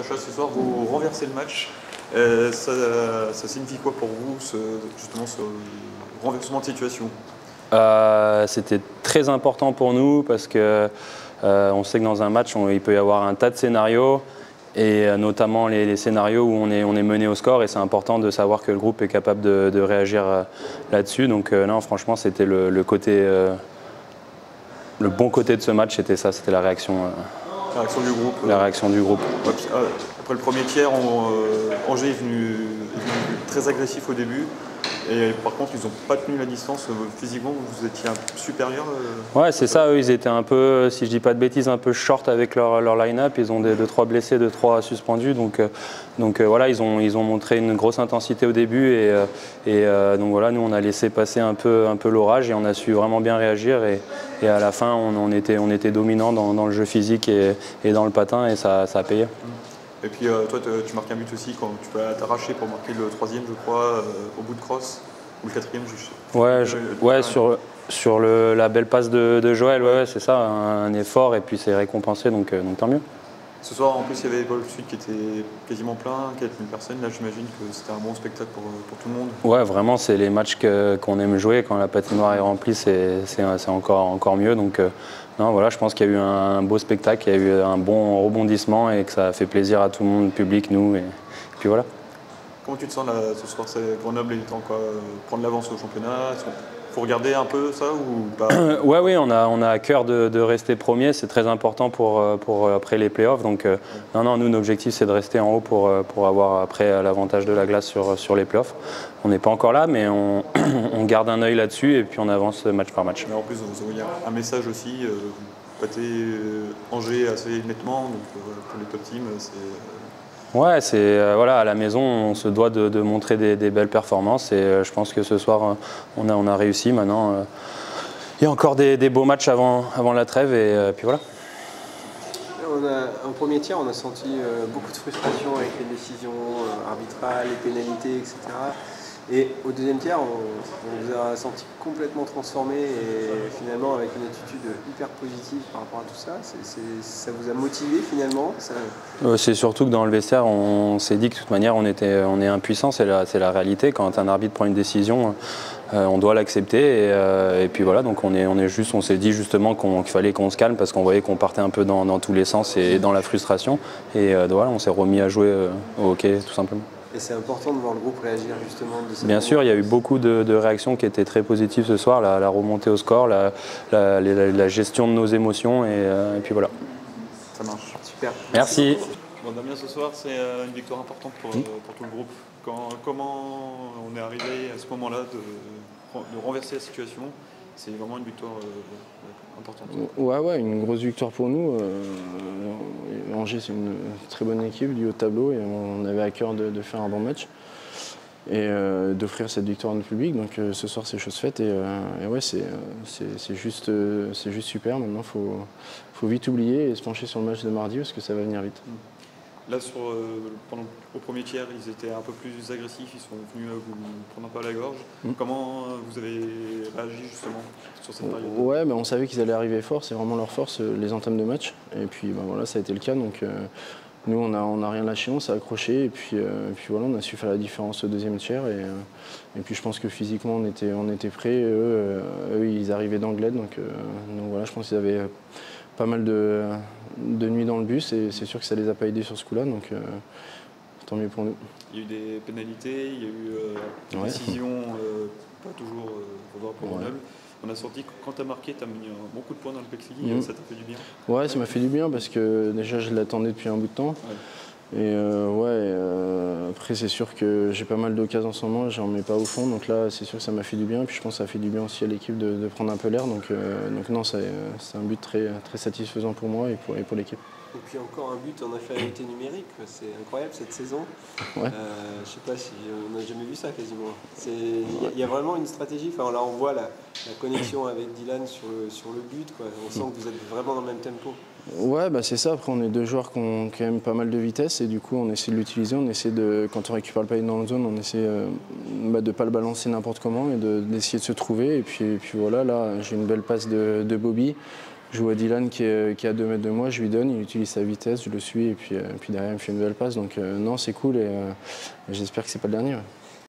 Sacha, ce soir, vous renversez le match. Ça signifie quoi pour vous, justement, ce renversement de situation? C'était très important pour nous parce que on sait que dans un match, il peut y avoir un tas de scénarios et notamment les scénarios où on est mené au score, et c'est important de savoir que le groupe est capable de réagir là-dessus. Donc non, franchement, c'était le bon côté de ce match, c'était ça, c'était la réaction. La réaction du groupe. La réaction du groupe. Après le premier tiers, Angers est venu très agressif au début. Et par contre, ils n'ont pas tenu la distance. Physiquement, vous étiez un peu supérieur. Ouais, c'est ça. Eux, ils étaient un peu, si je dis pas de bêtises, un peu short avec leur line-up. Ils ont 2-3 blessés, 2-3 suspendus. Donc voilà, ils ont montré une grosse intensité au début. Donc voilà, nous, on a laissé passer un peu l'orage et on a su vraiment bien réagir. Et à la fin, on était dominant dans le jeu physique et dans le patin, et ça a payé. Et puis toi, tu marques un but aussi quand tu peux t'arracher pour marquer le troisième, je crois, au bout de cross, ou le quatrième. Sur la belle passe de Joël, ouais, c'est ça, un effort, et puis c'est récompensé, donc tant mieux. Ce soir, en plus, il y avait Golf Sud qui était quasiment plein, 4000 personnes. Là, j'imagine que c'était un bon spectacle pour tout le monde. Ouais, vraiment, c'est les matchs qu'on aime jouer. Quand la patinoire est remplie, c'est encore mieux. Donc, non, voilà, je pense qu'il y a eu un beau spectacle, il y a eu un bon rebondissement et que ça a fait plaisir à tout le monde, le public, nous. Et puis voilà. Comment tu te sens là, ce soir? Grenoble est en quoi prendre l'avance au championnat? Faut regarder un peu ça ou pas? Oui, on a à cœur de rester premier. C'est très important pour après les playoffs. Donc, non, nous, notre objectif, c'est de rester en haut pour avoir après l'avantage de la glace sur les playoffs. On n'est pas encore là, mais on garde un œil là-dessus et puis on avance match par match. Mais en plus, vous envoyez un message aussi. Vous battez Angers assez nettement. Donc, pour les top teams, c'est. Ouais, voilà, à la maison, on se doit de montrer des belles performances, et je pense que ce soir, on a réussi. Maintenant, il y a encore des beaux matchs avant la trêve, et puis voilà. En premier tiers, on a senti beaucoup de frustration avec les décisions arbitrales, les pénalités, etc. Et au deuxième tiers, on vous a senti complètement transformé et finalement avec une attitude hyper positive par rapport à tout ça. Ça vous a motivé finalement? C'est surtout que dans le vestiaire, on s'est dit que de toute manière, on est impuissant, c'est la réalité. Quand un arbitre prend une décision, on doit l'accepter. Et puis voilà, donc on s'est dit justement qu'il fallait qu'on se calme parce qu'on voyait qu'on partait un peu dans tous les sens et dans la frustration. Et voilà, on s'est remis à jouer au hockey tout simplement. Et c'est important de voir le groupe réagir justement de cette Bien sûr, il y a eu beaucoup de réactions qui étaient très positives ce soir, la remontée au score, la gestion de nos émotions, et puis voilà. Ça marche. Super. Merci. Bon, Damien, ce soir, c'est une victoire importante pour tout le groupe. Comment on est arrivé à ce moment-là de renverser la situation? C'est vraiment une victoire importante. Ouais, une grosse victoire pour nous. Angers, c'est une très bonne équipe du haut de tableau, et on avait à cœur de faire un bon match et d'offrir cette victoire à notre public. Donc ce soir, c'est chose faite, et ouais, c'est juste super. Maintenant, faut vite oublier et se pencher sur le match de mardi parce que ça va venir vite. Là, au premier tiers, ils étaient un peu plus agressifs, ils sont venus vous prendre un peu à la gorge. Comment vous avez réagi justement sur cette période? Ouais, on savait qu'ils allaient arriver fort, c'est vraiment leur force, les entames de match. Et puis voilà, ça a été le cas. Donc nous, on a rien lâché, on s'est accroché. Et puis voilà, on a su faire la différence au deuxième tiers. Et puis je pense que physiquement, on était prêts. Eux, ils arrivaient d'Anglade. Donc voilà, je pense qu'ils avaient pas mal de nuits dans le bus, et c'est sûr que ça les a pas aidés sur ce coup-là, donc tant mieux pour nous. Il y a eu des pénalités, il y a eu des décisions pas toujours favorables pour Grenoble. On a sorti que quand tu as marqué, tu as mis un bon coup de poing dans le plexi, ça t'a fait du bien? Ouais, ça m'a fait du bien parce que déjà je l'attendais depuis un bout de temps. Et après c'est sûr que j'ai pas mal d'occasions en ce moment, j'en mets pas au fond, donc là c'est sûr que ça m'a fait du bien, et puis je pense que ça fait du bien aussi à l'équipe de prendre un peu l'air, donc non, c'est un but très satisfaisant pour moi et pour l'équipe. Et puis encore un but en infériorité numérique, c'est incroyable cette saison. Ouais. Je sais pas si on n'a jamais vu ça quasiment. Il y a vraiment une stratégie. Enfin, là on voit la connexion avec Dylan sur le but, quoi. On sent que vous êtes vraiment dans le même tempo. Ouais, c'est ça. Après, on est deux joueurs qui ont quand même pas mal de vitesse, et du coup, on essaie de l'utiliser. On essaie quand on récupère le panier dans la zone, on essaie de pas le balancer n'importe comment et d'essayer de se trouver. Et puis voilà, là, j'ai une belle passe de Bobby. Je vois Dylan qui est à 2 mètres de moi, je lui donne, il utilise sa vitesse, je le suis et puis derrière il me fait une belle passe. Donc non, c'est cool et j'espère que c'est pas le dernier. Ouais.